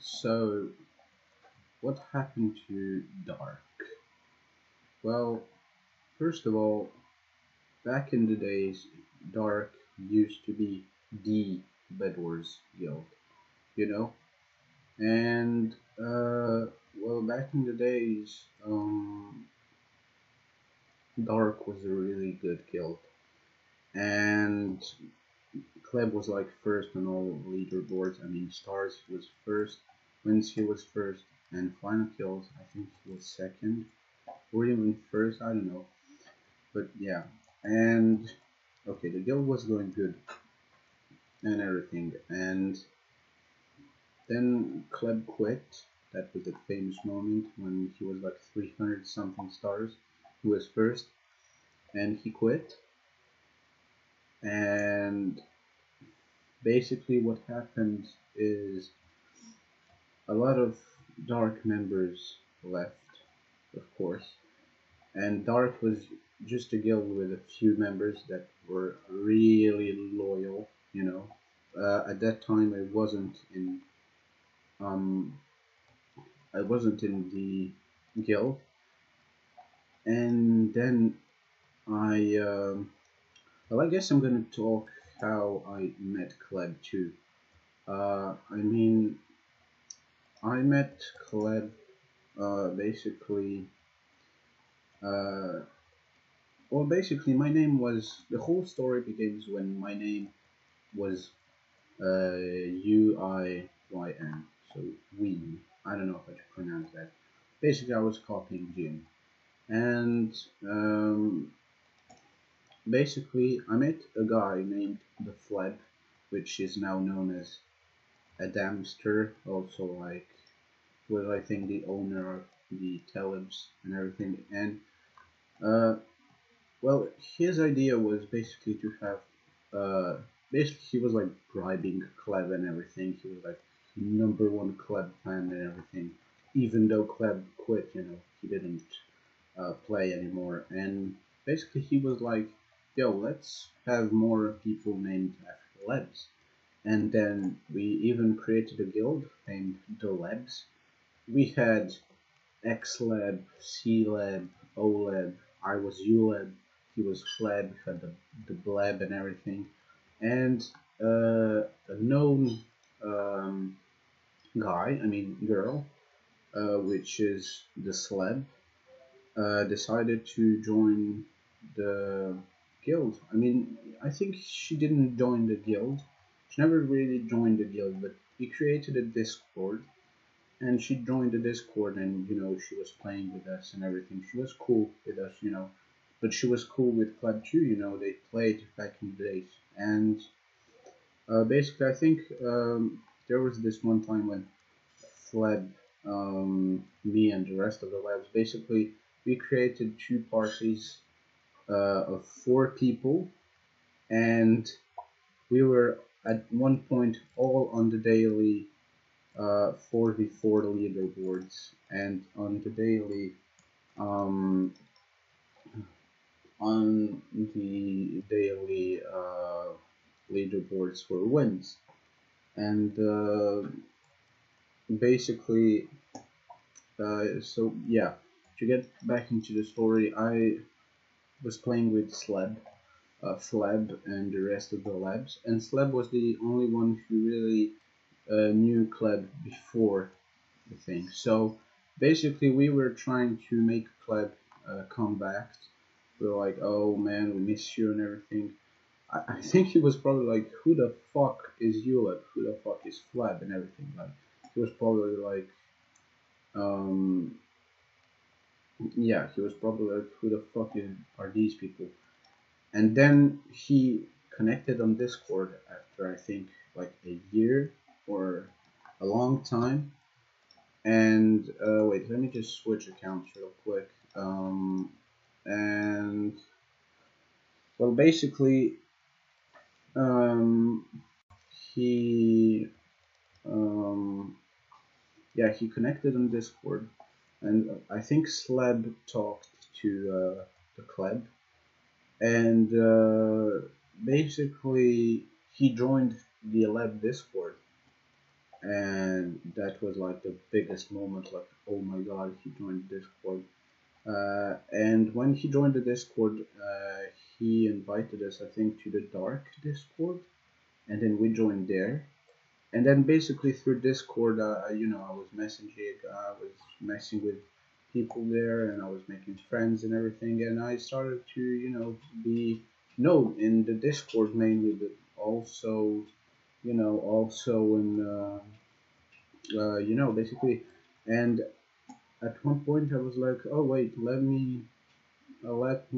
So, what happened to Dark? Well, first of all, back in the days, Dark used to be the Bedwars Guild, you know? And, well, back in the days, Dark was a really good guild. And Kleb was like first on all leaderboards. I mean, Stars was first, Wincy was first, and Final Kills, I think he was second, or even first, I don't know. But yeah, and okay, the guild was going good and everything, and then Kleb quit. That was the famous moment when he was like 300 something stars. He was first, and he quit. And basically, what happened is a lot of Dark members left, of course, and Dark was just a guild with a few members that were really loyal, you know. At that time, um, I wasn't in the guild, and then well, I guess I'm gonna talk how I met Kleb too. I mean, I met Kleb basically. Uh, well, basically, my name was the whole story begins when my name was UIYN. So we. I don't know how to pronounce that. Basically, I was copying Jim, and basically, I met a guy named TheCleb, which is now known as a Damster, also like was I think the owner of the Telebs and everything. And uh, well, his idea was basically to have basically he was like bribing Kleb and everything. He was like #1 Kleb fan and everything. Even though Kleb quit, you know, he didn't play anymore. And basically, he was like, "Yo, let's have more people named after Lebs." And then we even created a guild named the Lebs. We had X-Leb, C-Leb, O-Leb, I was U-Leb, he was Fleb, we had the Bleb and everything. And a known um, guy, I mean girl, which is the Sleb, decided to join the guild. I mean, I think she didn't join the guild. She never really joined the guild, but we created a Discord, and she joined the Discord, and you know she was playing with us and everything. She was cool with us, you know, but she was cool with Club too. You know, they played back in the days, and basically, I think there was this one time when Fleb, me, and the rest of the labs basically we created two parties of 4 people, and we were at one point all on the daily 4v4 leaderboards, and on the daily um, on the daily leaderboards for wins. And basically so yeah, to get back into the story, I was playing with Fleb and the rest of the labs, and Sleb was the only one who really knew Kleb before the thing. So basically, we were trying to make Kleb come back. We were like, "Oh man, we miss you and everything." I think he was probably like, "Who the fuck is Ulep? Who the fuck is Fleb?" and everything. Like he was probably like, um, yeah, he was probably like, "Who the fuck are these people?" And then he connected on Discord after I think like a year or a long time. And wait, let me just switch accounts real quick. And well, basically, um, he yeah, he connected on Discord, and I think Sleb talked to TheCleb, and basically he joined the Lab Discord, and that was like the biggest moment. Like, oh my god, he joined Discord. And when he joined the Discord, he invited us, I think, to the dark Discord, and then we joined there. And then basically through Discord, I was messaging, I was messing with people there, and I was making friends and everything. And I started to, be known in the Discord mainly, but also, also in, basically. And at one point, I was like, oh wait, let me let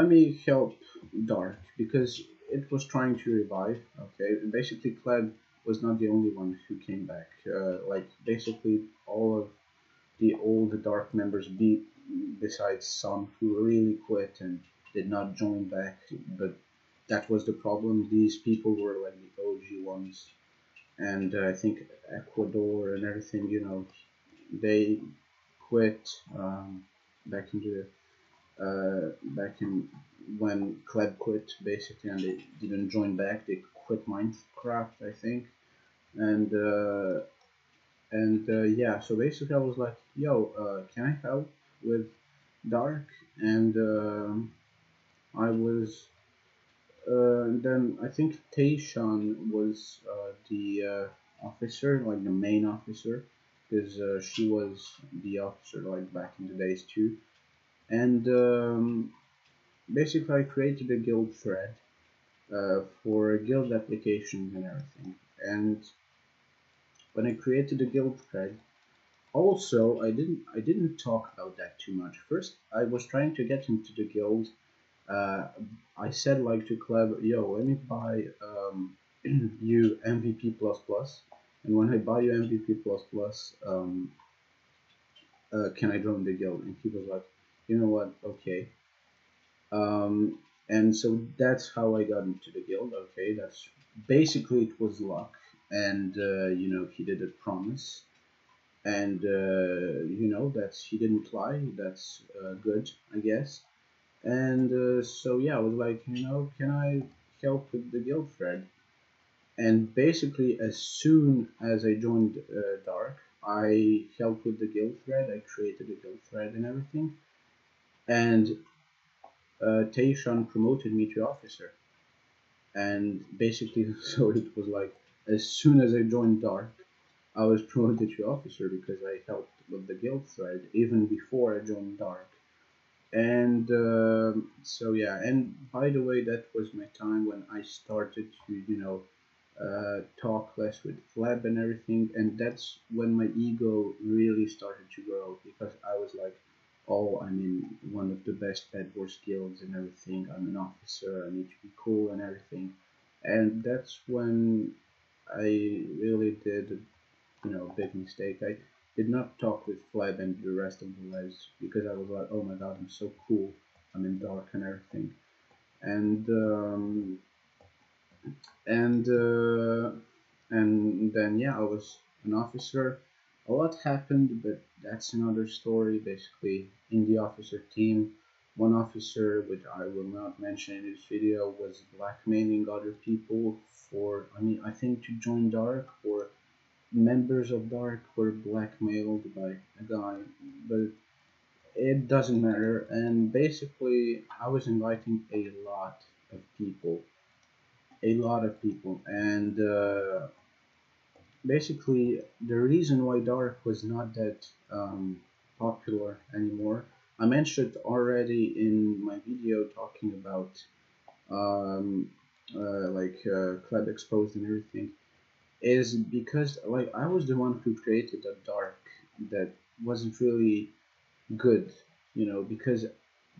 me help Dark because it was trying to revive. Okay, basically, Kleb was not the only one who came back. Like basically, all of the old Dark members, besides some who really quit and did not join back. But that was the problem. These people were like the OG ones, and I think Ecuador and everything. They quit back into the back in when Kleb quit basically, and they didn't join back. They quit Minecraft, I think, and yeah. So basically, I was like, "Yo, can I help with Dark?" And I was. Then I think Tayshawn was the officer, like the main officer, because she was the officer like back in the days too. And basically, I created a guild thread for guild applications and everything. And when I created the guild thread, also I didn't talk about that too much. First, I was trying to get into the guild. Uh, I said like to Kleb, yo, let me buy you MVP plus plus, and when I buy you MVP plus plus, can I join the guild? And he was like, you know what? Okay. Um, and so that's how I got into the guild. Okay, that's basically it was luck, and he did a promise, and that's he didn't lie. That's good, I guess. And so yeah, I was like, can I help with the guild thread? And basically, as soon as I joined Dark, I helped with the guild thread. I created a guild thread and everything, and Tayshawn promoted me to officer. And basically, so it was like as soon as I joined Dark, I was promoted to officer because I helped with the guild thread even before I joined Dark. And so yeah, and by the way, that was my time when I started to talk less with Flab and everything, and that's when my ego really started to grow because I was like, oh, I'm in one of the best Bed Wars guilds and everything. I'm an officer. I need to be cool and everything, and that's when I really did, big mistake. I did not talk with Flab and the rest of the lads because I was like, oh my god, I'm so cool. I'm in dark and everything, and and uh, and then yeah, I was an officer. A lot happened, but that's another story. Basically, in the officer team, one officer, which I will not mention in this video, was blackmailing other people for, I mean, I think to join Dark, or members of Dark were blackmailed by a guy, but it doesn't matter. And basically, I was inviting a lot of people, and basically the reason why Dark was not that popular anymore. I mentioned already in my video talking about Club Exposed and everything, is because like I was the one who created a Dark that wasn't really good, because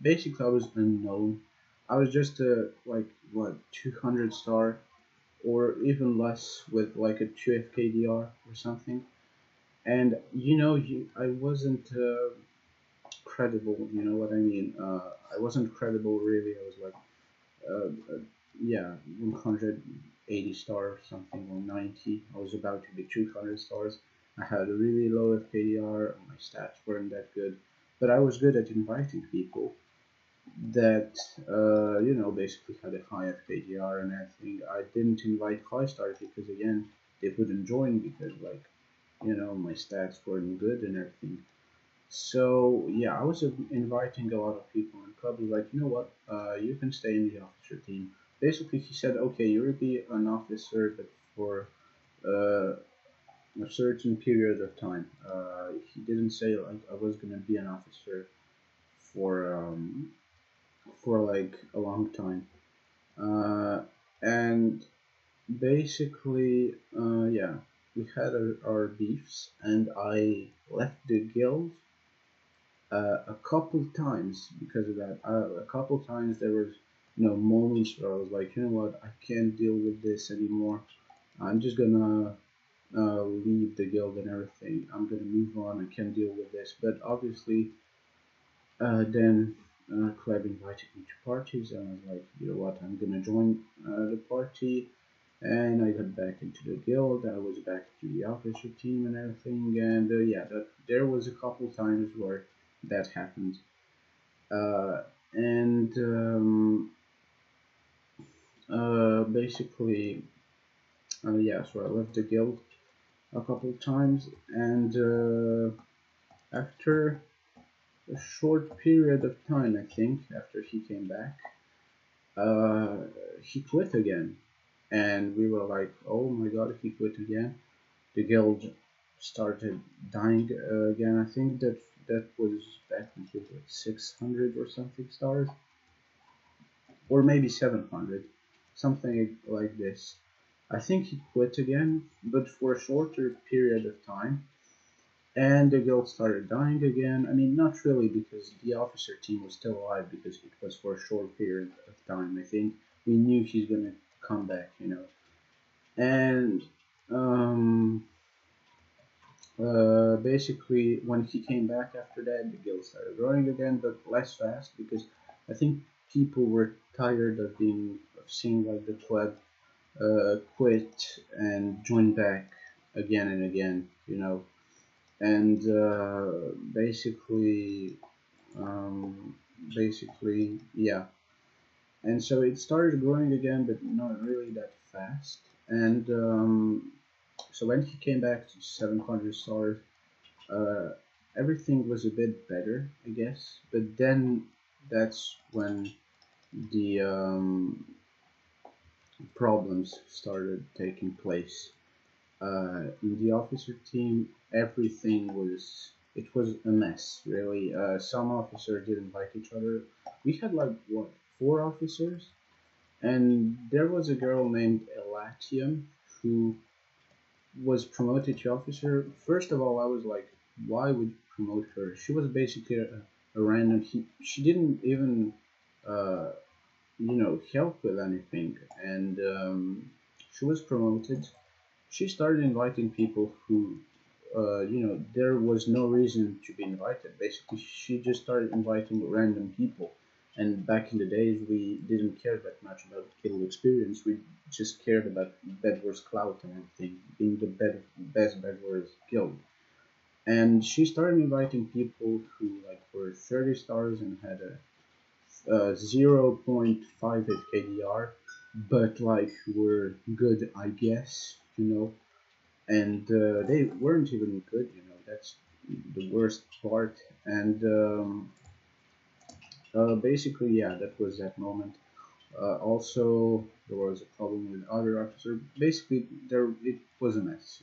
basically I was unknown. I was just a like what 200 star or even less with like a 2 FKDR or something. And I wasn't credible. You know what I mean? I wasn't credible really. I was like, yeah, 180 stars or something, or 90. I was about to be 200 stars. I had a really low FKDR. My stats weren't that good, but I was good at inviting people. that basically had a high FKDR and everything. I didn't invite high stars because again they wouldn't join because like my stats weren't good and everything. So yeah, I was inviting a lot of people, and club was like, you know what, you can stay in the officer team. Basically, he said, okay, you'll be an officer, but for uh, a certain period of time. He didn't say like I was gonna be an officer for um, for like a long time. And basically, yeah, we had our beefs, and I left the guild a couple times because of that. A couple times there was, moments where I was like, you know what, I can't deal with this anymore. I'm just gonna leave the guild and everything. I'm gonna move on. I can't deal with this. But obviously, then Club invited me to parties, and I was like, you know what, I'm gonna join the party. And I got back into the guild. I was back to the officer team and everything. And yeah, there was a couple times where that happened. Uh, and basically, yeah, so I left the guild a couple times, and after a short period of time, I think, after he came back, uh, he quit again. And we were like, oh my god, he quit again. The guild started dying again. I think that was back when he was like 600 or something stars, or maybe 700, something like this. I think he quit again, but for a shorter period of time. And the guild started dying again. I mean, not really, because the officer team was still alive because it was for a short period of time. I think we knew he's gonna come back. And um, basically, when he came back after that, the guild started growing again, but less fast because I think people were tired of seeing like TheCleb quit and join back again and again. And um, basically, yeah. And so it started growing again, but not really that fast. And so when he came back to 700 stars, uh, everything was a bit better, I guess. But then that's when the problems started taking place. In the officer team, everything was it was a mess, really. Some officers didn't like each other. We had like what, four officers, and there was a girl named Elatium who was promoted to officer. First of all, I was like, why would you promote her? She was basically a random. She didn't even uh, help with anything, and she was promoted. She started inviting people who, there was no reason to be invited. Basically, she just started inviting random people. And back in the days, we didn't care that much about the guild experience. We just cared about Bedwars clout and everything, being the best Bedwars guild. And she started inviting people who like were 30 stars and had a 0.5 KDR, but like were good, I guess. And they weren't even good. That's the worst part. And basically, yeah, that was that moment. Also, there was a problem with other officers. Basically, there it was a mess.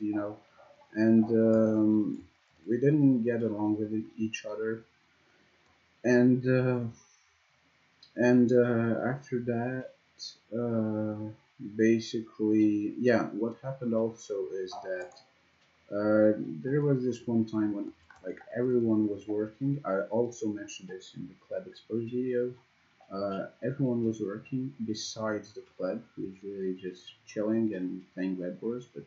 And we didn't get along with each other. And after that, uh, basically, yeah, what happened also is that there was this one time when like everyone was working. I also mentioned this in the Club Exposed video. Everyone was working besides TheCleb, who's really just chilling and playing Web Wars. But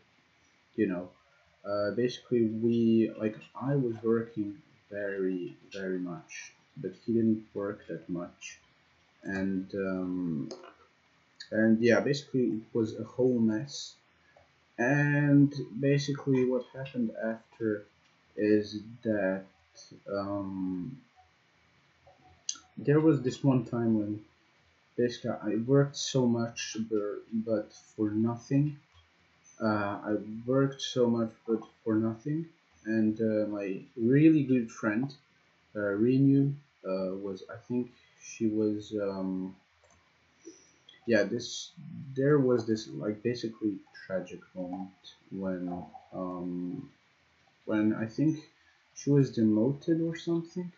you know, basically we like I was working very very much, but he didn't work that much. And yeah, basically it was a whole mess. And basically, what happened after is that um, there was this one time when basically I worked so much, but for nothing. I worked so much, but for nothing. And my really good friend, Renew, was, I think she was, yeah, this, there was this like basically tragic moment when, um, when I think she was demoted or something,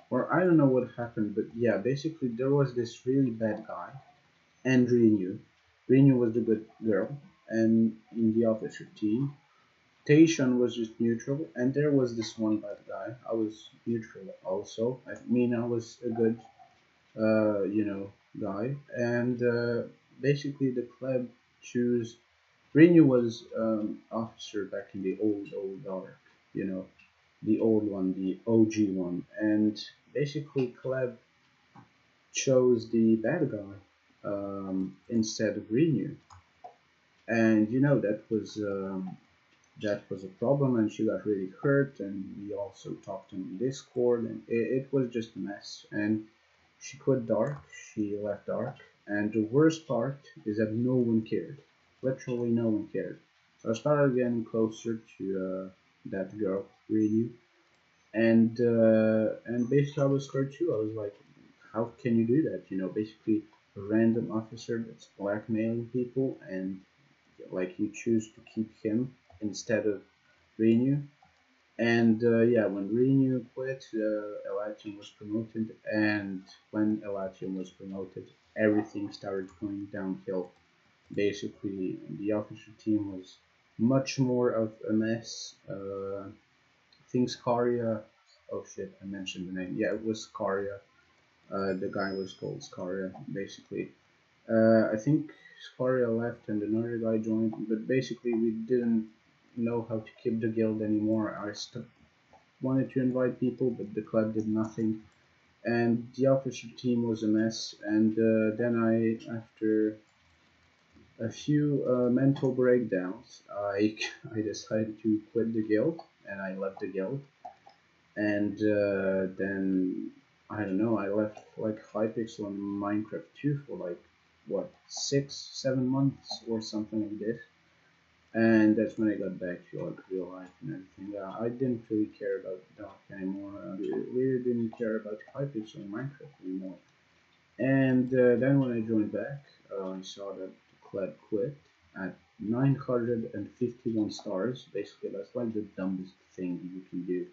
or I don't know what happened, but yeah, basically there was this really bad guy and Renew. Renew was the good girl, and in the officer team, Taishan was just neutral, and there was this one bad guy. I was neutral also. I mean, I was a good, guy, and basically the club choose. Renew was officer back in the old arc, you know, the old one, the OG one, and basically club chose the bad guy instead of Renew, and that was a problem, and she got really hurt, and we also talked in Discord, and it was just a mess. And she quit Dark, she left Dark, and the worst part is that no one cared. Literally no one cared. So I started getting closer to that girl, Renew, and basically I was scared too. I was like, how can you do that? Basically a random officer that's blackmailing people, and like you choose to keep him instead of Renew. And yeah, when Renew quit, Elatian was promoted, and when Elatian was promoted, everything started going downhill. Basically, the official team was much more of a mess. I think Scaria. Oh shit, I mentioned the name. Yeah, it was Scaria. The guy was called Scaria, basically. I think Scaria left and another guy joined, but basically we didn't know how to keep the guild anymore. I wanted to invite people, but the club did nothing, and the official team was a mess. And then after a few mental breakdowns, I decided to quit the guild, and I left the guild. And then I don't know, I left like Hypixel and Minecraft 2 for like what 6 7 months or something like this, and that's when I got back to like real life and everything. I didn't really care about Dark anymore. I really didn't care about Hypixel and Minecraft anymore. And then when I joined back, I saw that TheCleb quit at 951 stars. Basically, that's like the dumbest thing you can do.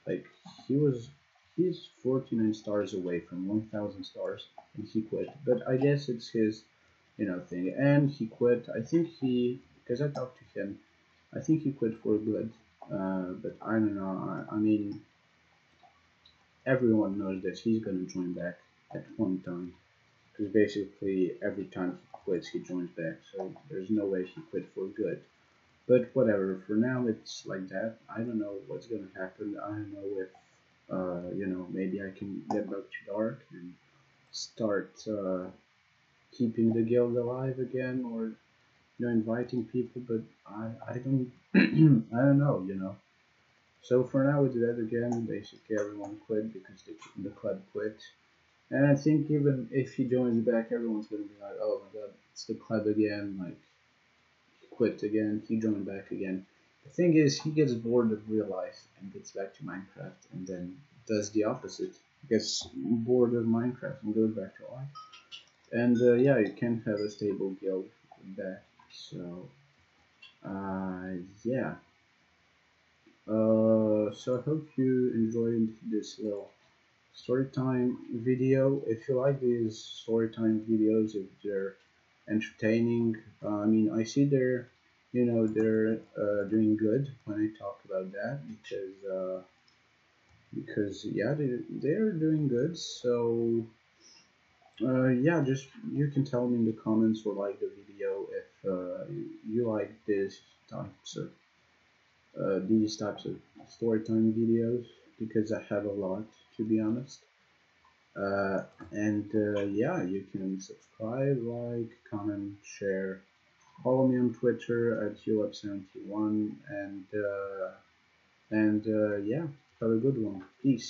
Like he was, he's 49 stars away from 1,000 stars, and he quit. But I guess it's his, thing. And he quit. I think because I talked to him, I think he quit for good. But I don't know. I mean, everyone knows that he's gonna join back at one time. Because basically every time he quits, he joins back. So there's no way he quit for good. But whatever. For now, it's like that. I don't know what's gonna happen. I don't know if maybe I can get back to Dark and start keeping the guild alive again, or inviting people. But I don't I don't know. So for now, it's that again. Basically, everyone quit because the club quit. And I think even if he joins back, everyone's gonna be like, "Oh my god, it's the club again!" Like he quit again, he joined back again. The thing is, he gets bored of real life and gets back to Minecraft, and then does the opposite. Gets bored of Minecraft and goes back to life. And yeah, you can't have a stable guild with that. So yeah. So I hope you enjoyed this little storytime video. If you like these storytime videos, if they're entertaining, I mean, I see they're doing good when I talk about that, because yeah, they're doing good. So yeah, just you can tell me in the comments or like the video if you like these types of storytime videos, because I have a lot, to be honest. And yeah, you can subscribe, like, comment, share. Follow me on Twitter at ulab71, and yeah, have a good one. Peace.